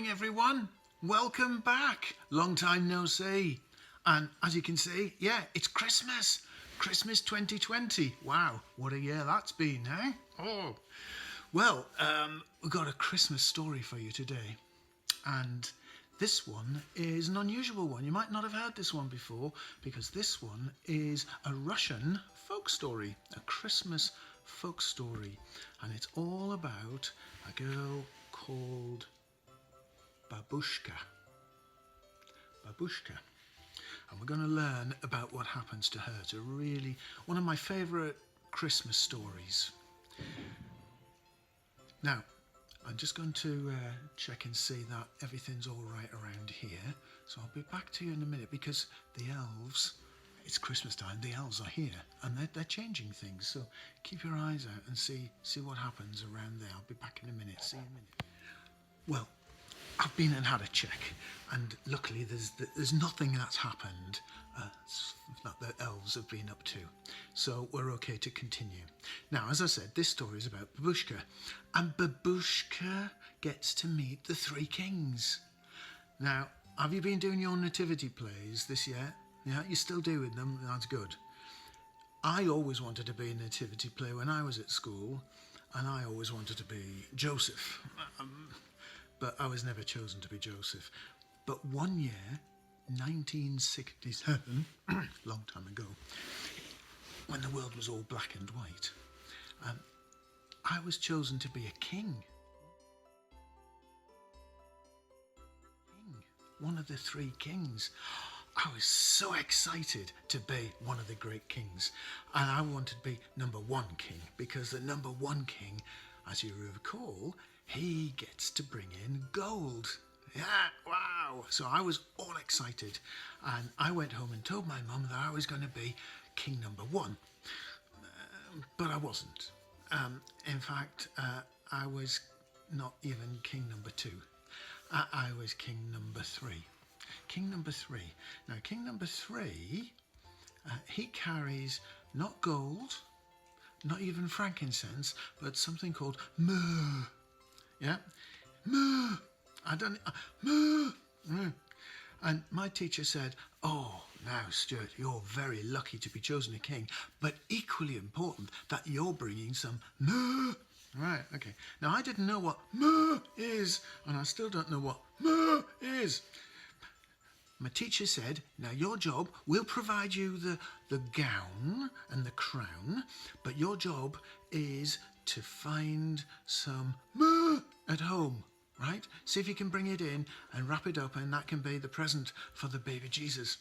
everyone. Welcome back. Long time no see. And as you can see, yeah, it's Christmas. Christmas 2020. Wow, what a year that's been, eh? Oh. Well, we've got a Christmas story for you today. And this one is an unusual one. You might not have heard this one before because this one is a Russian folk story, a Christmas folk story. And it's all about a girl called Babushka. Babushka. And we're going to learn about what happens to her. It's a really, one of my favourite Christmas stories. Now, I'm just going to check and see that everything's all right around here. So I'll be back to you in a minute because the elves, it's Christmas time, the elves are here and they're changing things. So keep your eyes out and see what happens around there. I'll be back in a minute. See you in a minute. Well, I've been and had a check, and luckily there's nothing that's happened that the elves have been up to, so we're okay to continue. Now, as I said, this story is about Babushka, and Babushka gets to meet the three kings. Now, have you been doing your nativity plays this year? Yeah, you're still doing them. That's good. I always wanted to be a nativity play when I was at school, and I always wanted to be Joseph. But I was never chosen to be Joseph. But one year, 1967, long time ago, when the world was all black and white, I was chosen to be a king. One of the three kings. I was so excited to be one of the great kings. And I wanted to be number one king, because the number one king, as you recall, he gets to bring in gold. Yeah, wow. So I was all excited, and I went home and told my mum that I was going to be king number one. But I wasn't. In fact, I was not even king number two. I was king number three. King number three. Now, king number three, he carries not gold, not even frankincense, but something called myrrh. Yeah, myrrh. Myrrh. And my teacher said, "Oh, now, Stuart, you're very lucky to be chosen a king, but equally important that you're bringing some myrrh." Right, okay. Now, I didn't know what myrrh is, and I still don't know what myrrh is. My teacher said, "Now your job, we'll provide you the gown and the crown, but your job is to find some myrrh at home, right? See if you can bring it in and wrap it up, and that can be the present for the baby Jesus."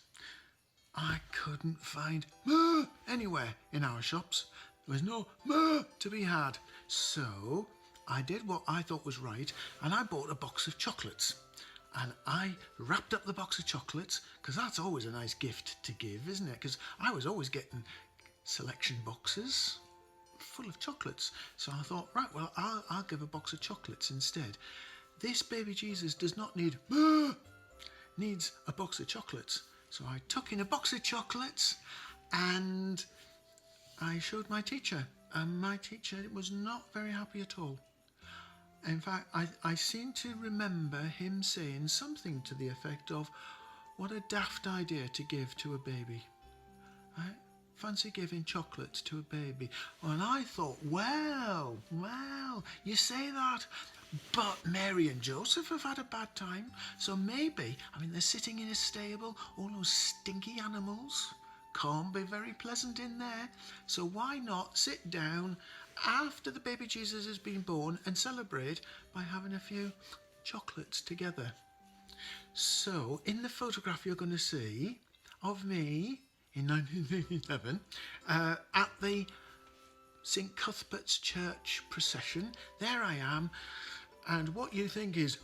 I couldn't find myrrh anywhere in our shops. There was no myrrh to be had. So I did what I thought was right, and I bought a box of chocolates. And I wrapped up the box of chocolates, because that's always a nice gift to give, isn't it? Because I was always getting selection boxes full of chocolates. So I thought, right, well, I'll give a box of chocolates instead. This baby Jesus does not need myrrh, needs a box of chocolates. So I took in a box of chocolates and I showed my teacher. And my teacher was not very happy at all. In fact, I seem to remember him saying something to the effect of, "What a daft idea to give to a baby. Right? Fancy giving chocolates to a baby." And I thought, well, you say that, but Mary and Joseph have had a bad time. So maybe, they're sitting in a stable, all those stinky animals. Can't be very pleasant in there. So why not sit down after the baby Jesus has been born and celebrate by having a few chocolates together? So in the photograph you're going to see of me in 1967 at the St Cuthbert's Church procession, there I am, and what you think is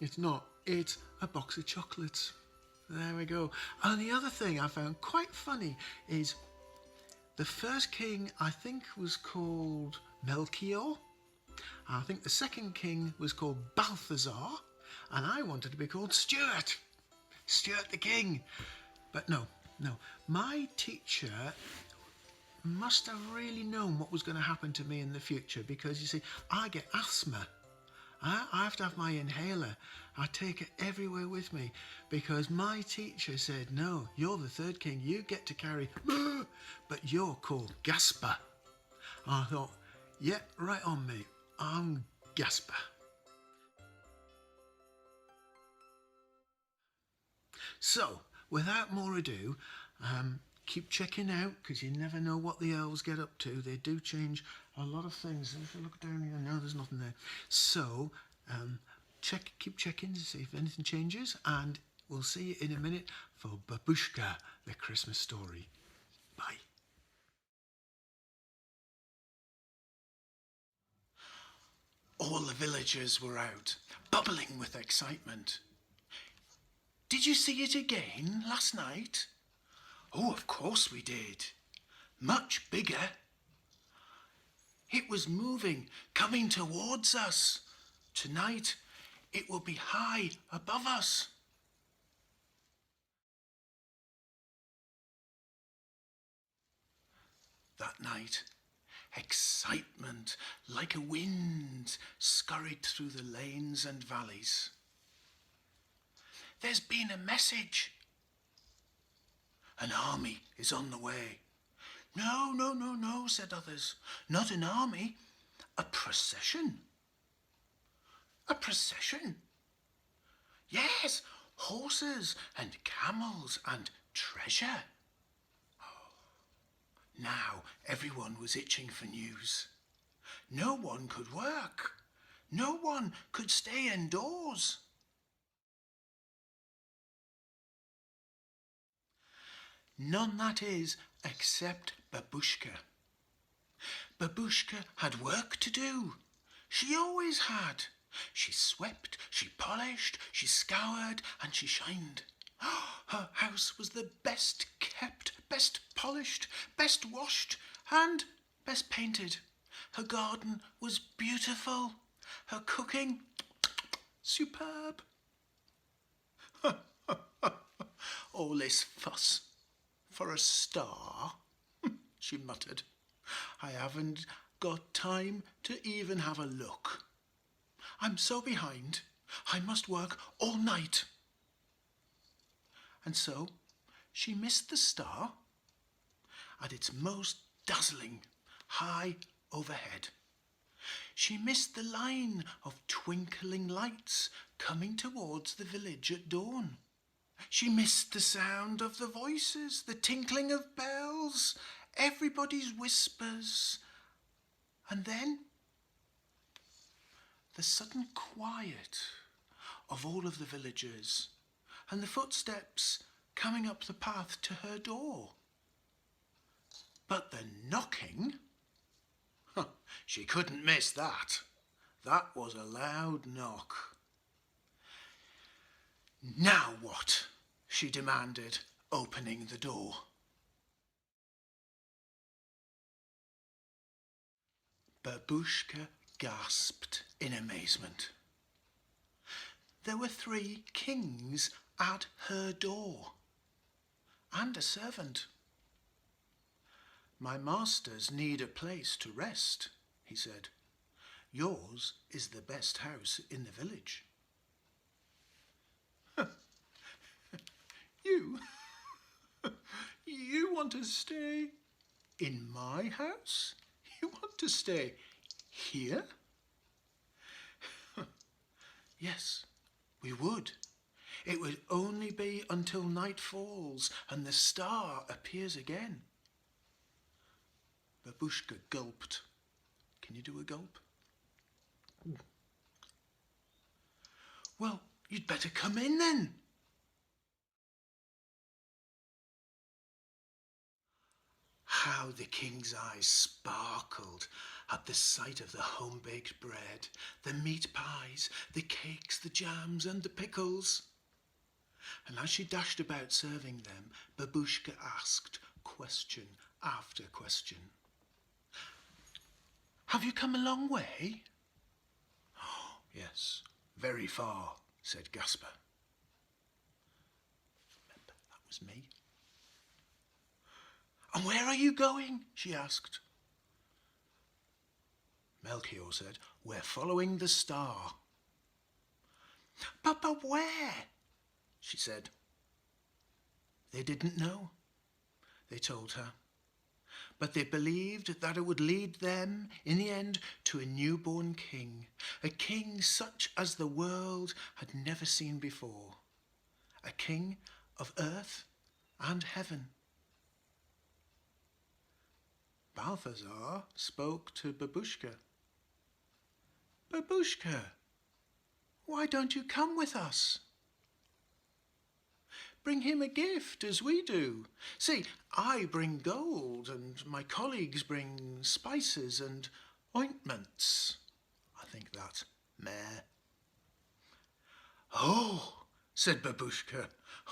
it's not, it's a box of chocolates. There we go. And the other thing I found quite funny is the first king, I think, was called Melchior. I think the second king was called Balthazar, and I wanted to be called Stuart the King. But no, my teacher must have really known what was going to happen to me in the future, because you see, I get asthma. I have to have my inhaler, I take it everywhere with me because my teacher said, no, you're the third king. You get to carry, but you're called Gaspar. I thought, yeah, right on, mate. I'm Gaspar. So, without more ado, keep checking out because you never know what the elves get up to. They do change a lot of things. If you look down here, no, there's nothing there. So, keep checking to see if anything changes, and we'll see you in a minute for Babushka, the Christmas story. Bye. All the villagers were out, bubbling with excitement. Did you see it again last night? Oh, of course we did. Much bigger. It was moving, coming towards us. Tonight, it will be high above us. That night, excitement like a wind scurried through the lanes and valleys. There's been a message. An army is on the way. No, no, no, no, said others. Not an army, a procession. A procession? Yes, horses and camels and treasure. Now everyone was itching for news. No one could work. No one could stay indoors. None, that is, except Babushka. Babushka had work to do. She always had. She swept, she polished, she scoured, and she shined. Her house was the best kept, best polished, best washed, and best painted. Her garden was beautiful. Her cooking, superb. All this fuss for a star, she muttered. I haven't got time to even have a look. I'm so behind. I must work all night. And so she missed the star at its most dazzling, high overhead. She missed the line of twinkling lights coming towards the village at dawn. She missed the sound of the voices, the tinkling of bells, everybody's whispers. And then the sudden quiet of all of the villagers and the footsteps coming up the path to her door. But the knocking, she couldn't miss that. That was a loud knock. Now what? She demanded, opening the door. Babushka gasped in amazement. There were 3 kings at her door, and a servant. My masters need a place to rest, he said. Yours is the best house in the village. You want to stay in my house? You want to stay here? Yes, we would. It would only be until night falls and the star appears again. Babushka gulped. Can you do a gulp? Well, you'd better come in then. How the king's eyes sparkled at the sight of the home-baked bread, the meat pies, the cakes, the jams and the pickles. And as she dashed about serving them, Babushka asked question after question. Have you come a long way? Oh, yes, very far, said Gaspar. Remember, that was me. And where are you going? She asked. Melchior said, we're following the star. But where? She said. They didn't know, they told her, but they believed that it would lead them, in the end, to a newborn king, a king such as the world had never seen before, a king of earth and heaven. Balthazar spoke to Babushka. Babushka, why don't you come with us? Bring him a gift as we do. See, I bring gold and my colleagues bring spices and ointments. I think that mare. Oh, said Babushka.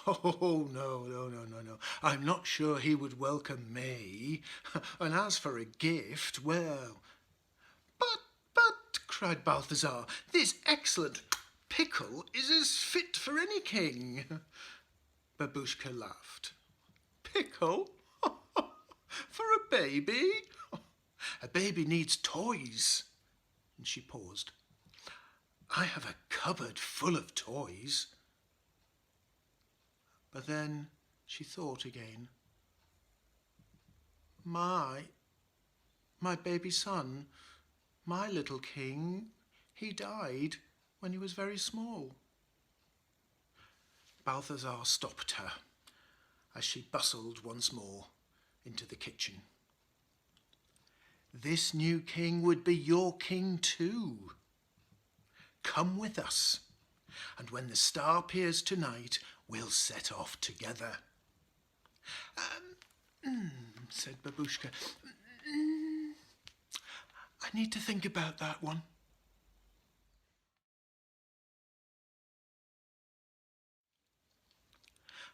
Oh, no. I'm not sure he would welcome me. And as for a gift, well... But, cried Balthazar, this excellent pickle is as fit for any king. Babushka laughed. Pickle? For a baby? A baby needs toys. And she paused. I have a cupboard full of toys. But then she thought again. My baby son, my little king, he died when he was very small. Balthazar stopped her as she bustled once more into the kitchen. This new king would be your king too. Come with us, and when the star appears tonight, we'll set off together. Said Babushka. I need to think about that one.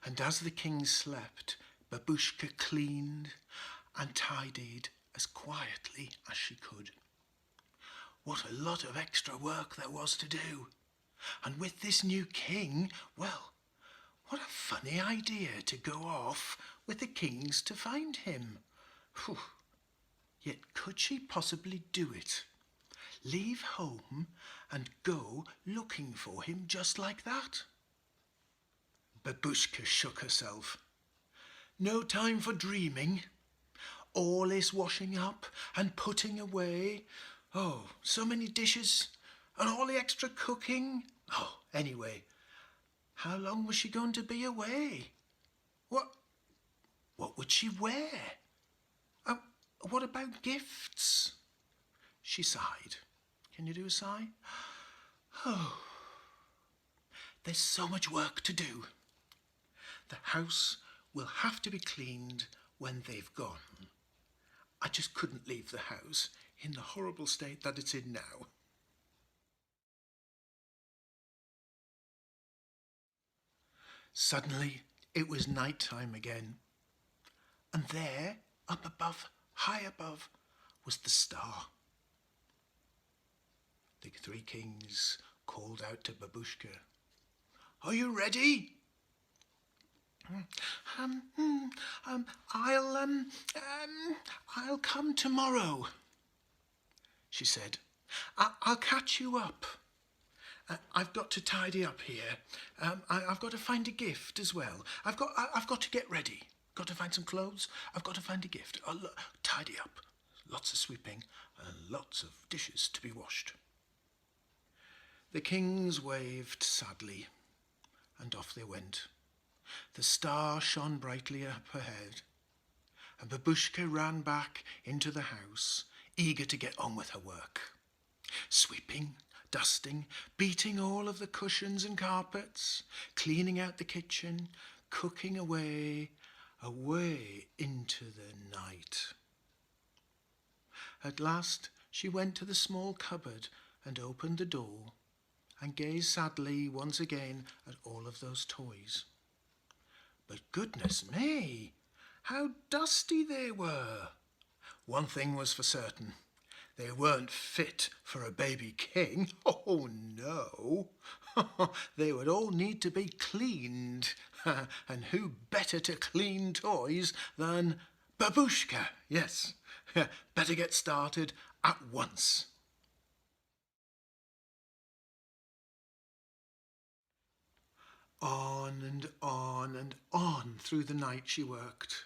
And as the king slept, Babushka cleaned and tidied as quietly as she could. What a lot of extra work there was to do. And with this new king, well, what a funny idea to go off with the kings to find him. Whew. Yet could she possibly do it? Leave home and go looking for him just like that? Babushka shook herself. No time for dreaming. All is washing up and putting away. Oh, so many dishes and all the extra cooking. Oh, anyway, how long was she going to be away? What would she wear? What about gifts? She sighed. Can you do a sigh? Oh, there's so much work to do. The house will have to be cleaned when they've gone. I just couldn't leave the house in the horrible state that it's in now. Suddenly, it was night time again. And there, up above, high above, was the star. The three kings called out to Babushka. Are you ready? I'll come tomorrow, she said. I'll catch you up. I've got to tidy up here. I've got to find a gift as well. I've got to get ready. Got to find some clothes. I've got to find a gift. I'll tidy up. Lots of sweeping and lots of dishes to be washed. The kings waved sadly, and off they went. The star shone brightly up ahead, and Babushka ran back into the house, eager to get on with her work. Sweeping, dusting, beating all of the cushions and carpets, cleaning out the kitchen, cooking away into the night. At last she went to the small cupboard and opened the door and gazed sadly once again at all of those toys. But goodness me, how dusty they were. One thing was for certain. They weren't fit for a baby king. Oh, no. They would all need to be cleaned. And who better to clean toys than Babushka? Yes, better get started at once. On and on through the night she worked.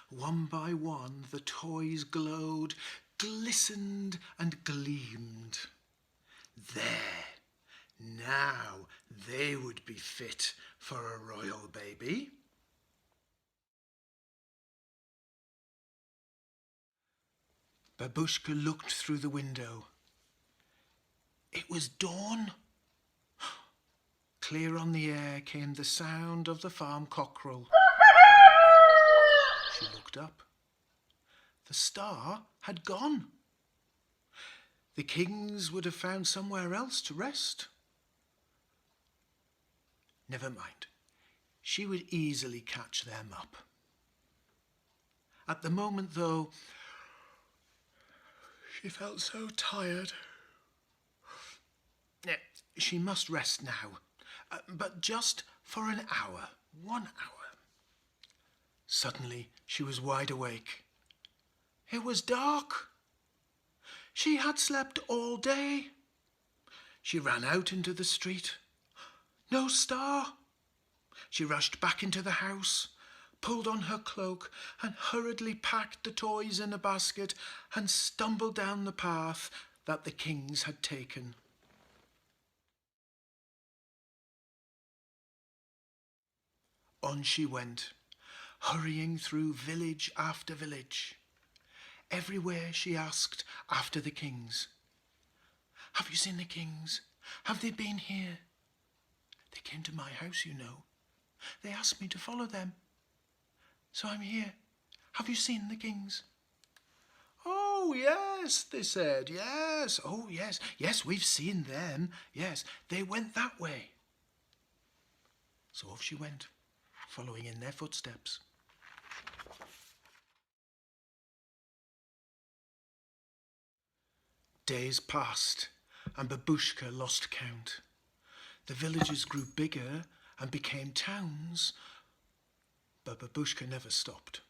One by one the toys glowed, glistened and gleamed. There, now they would be fit for a royal baby. Babushka looked through the window. It was dawn. Clear on the air came the sound of the farm cockerel. She looked up. The star had gone. The kings would have found somewhere else to rest. Never mind. She would easily catch them up. At the moment, though, she felt so tired. She must rest now, but just for an hour, 1 hour. Suddenly, she was wide awake. It was dark. She had slept all day. She ran out into the street. No star. She rushed back into the house, pulled on her cloak and hurriedly packed the toys in a basket and stumbled down the path that the kings had taken. On she went, hurrying through village after village. Everywhere she asked after the kings. Have you seen the kings? Have they been here? They came to my house, you know. They asked me to follow them. So I'm here. Have you seen the kings? Oh, yes, they said. Yes. Oh, yes. Yes, we've seen them. Yes, they went that way. So off she went, following in their footsteps. Days passed, and Babushka lost count. The villages grew bigger and became towns, but Babushka never stopped,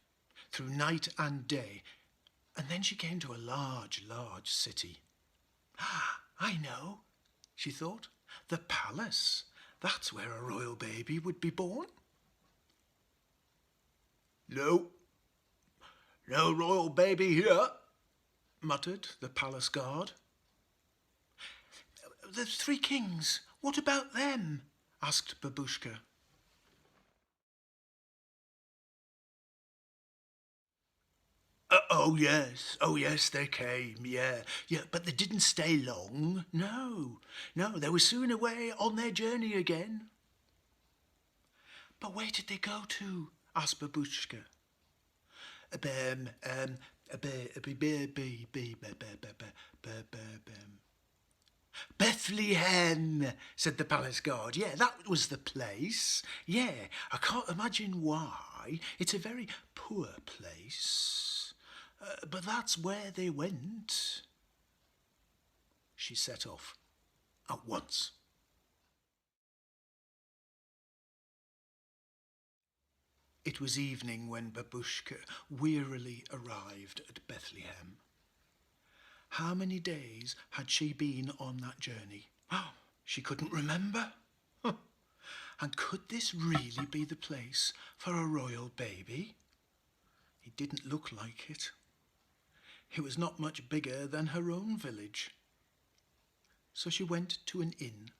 through night and day, and then she came to a large, large city. Ah, I know, she thought, the palace. That's where a royal baby would be born. No royal baby here, muttered the palace guard. The 3 kings, what about them? Asked Babushka. Oh yes, they came, yeah, but they didn't stay long, no, they were soon away on their journey again. But where did they go to? Asked Babushka. Bethlehem, said the palace guard. Yeah, that was the place. Yeah, I can't imagine why. It's a very poor place. But that's where they went. She set off at once. It was evening when Babushka wearily arrived at Bethlehem. How many days had she been on that journey? Oh, she couldn't remember. And could this really be the place for a royal baby? It didn't look like it. It was not much bigger than her own village. So she went to an inn.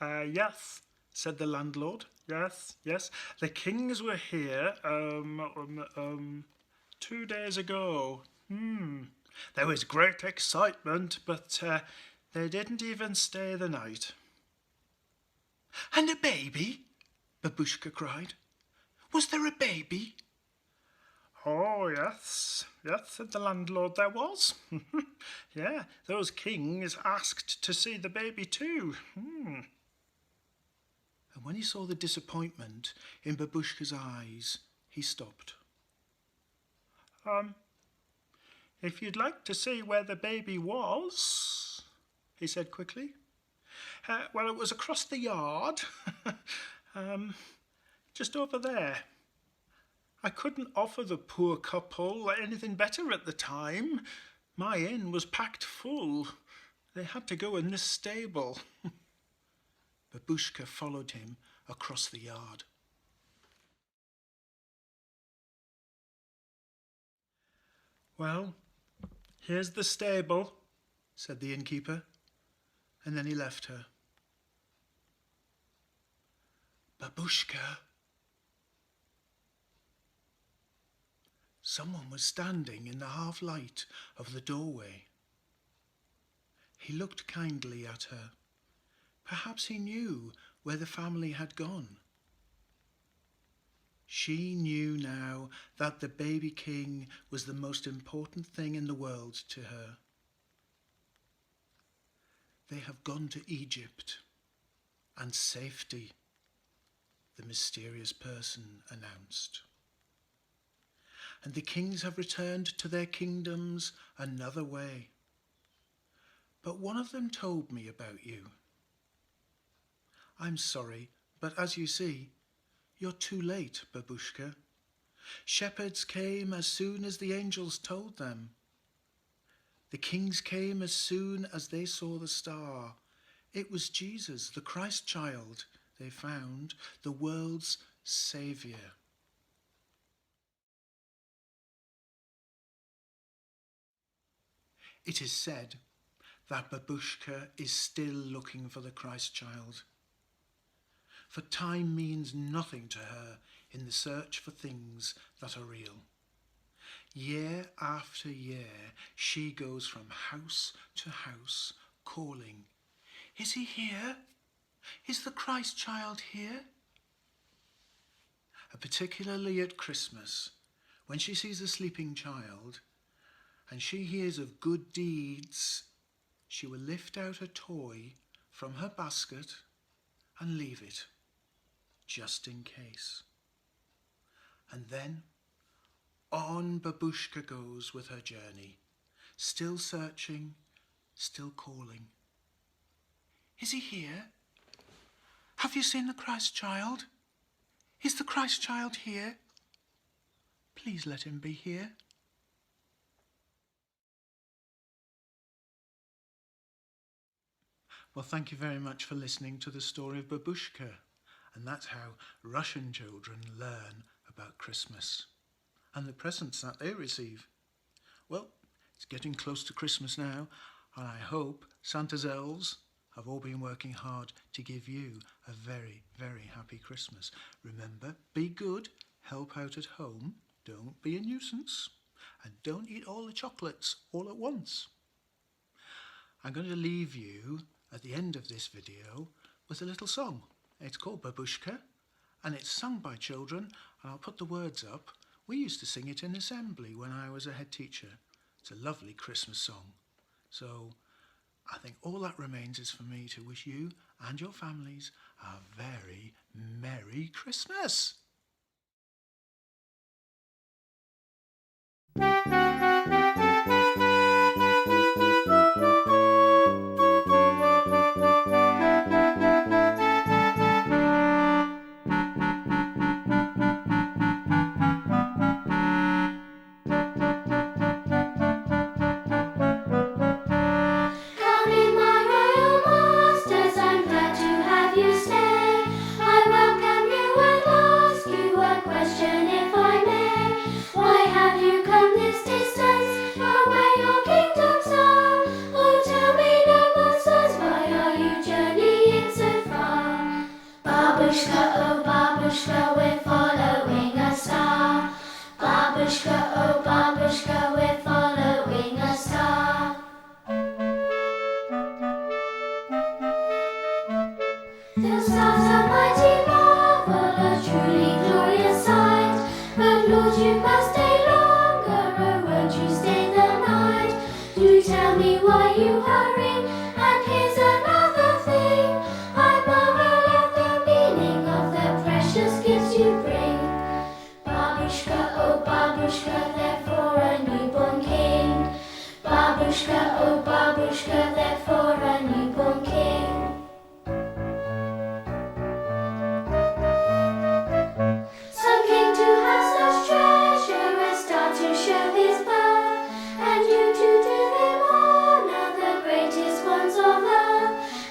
Yes, said the landlord. Yes. The kings were here 2 days ago. There was great excitement, but they didn't even stay the night. And a baby? Babushka cried. Was there a baby? Oh, yes, said the landlord, there was. Yeah, those kings asked to see the baby too. And when he saw the disappointment in Babushka's eyes, he stopped. If you'd like to see where the baby was, he said quickly. Well, it was across the yard, just over there. I couldn't offer the poor couple anything better at the time. My inn was packed full. They had to go in this stable. Babushka followed him across the yard. "Well, here's the stable," said the innkeeper, and then he left her. "Babushka." Someone was standing in the half-light of the doorway. He looked kindly at her. Perhaps he knew where the family had gone. She knew now that the baby king was the most important thing in the world to her. "They have gone to Egypt and safety," the mysterious person announced. "And the kings have returned to their kingdoms another way. But one of them told me about you. I'm sorry, but as you see, you're too late, Babushka. Shepherds came as soon as the angels told them. The kings came as soon as they saw the star. It was Jesus, the Christ child, they found, the world's saviour." It is said that Babushka is still looking for the Christ child. For time means nothing to her in the search for things that are real. Year after year, she goes from house to house calling, "Is he here? Is the Christ child here?" Particularly at Christmas, when she sees a sleeping child and she hears of good deeds, she will lift out a toy from her basket and leave it, just in case. And then on Babushka goes with her journey, still searching, still calling. "Is he here? Have you seen the Christ child? Is the Christ child here? Please let him be here." Well, thank you very much for listening to the story of Babushka. And that's how Russian children learn about Christmas and the presents that they receive. Well, it's getting close to Christmas now, and I hope Santa's elves have all been working hard to give you a very, very happy Christmas. Remember, be good, help out at home, don't be a nuisance, and don't eat all the chocolates all at once. I'm going to leave you at the end of this video with a little song. It's called Babushka, and it's sung by children, and I'll put the words up. We used to sing it in assembly when I was a head teacher. It's a lovely Christmas song. So I think all that remains is for me to wish you and your families a very Merry Christmas.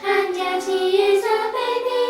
And yet he is a baby.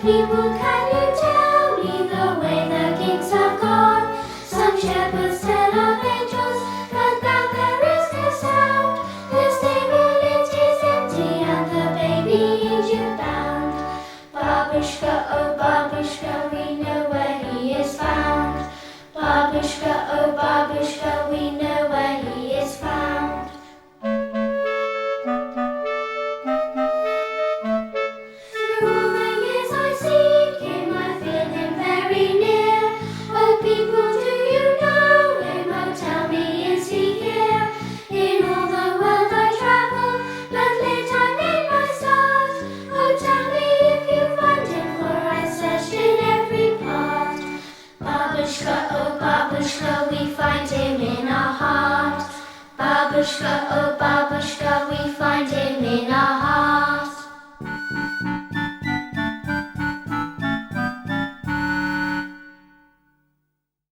people, can you tell me the way the kings have gone? Some shepherds tell of angels, but now there is no sound. The stable it is empty and the baby Egypt bound. Babushka, oh Babushka, we know where he is found. Babushka, oh Babushka, we know where he is found. Through all the years I seek him, I feel him very near. Oh people, do you know him? Oh tell me, is he here? In all the world I travel, but late I made my start. Oh tell me if you find him, for I searched in every part. Babushka, oh Babushka, we find him in our heart. Babushka, oh Babushka, we find him in our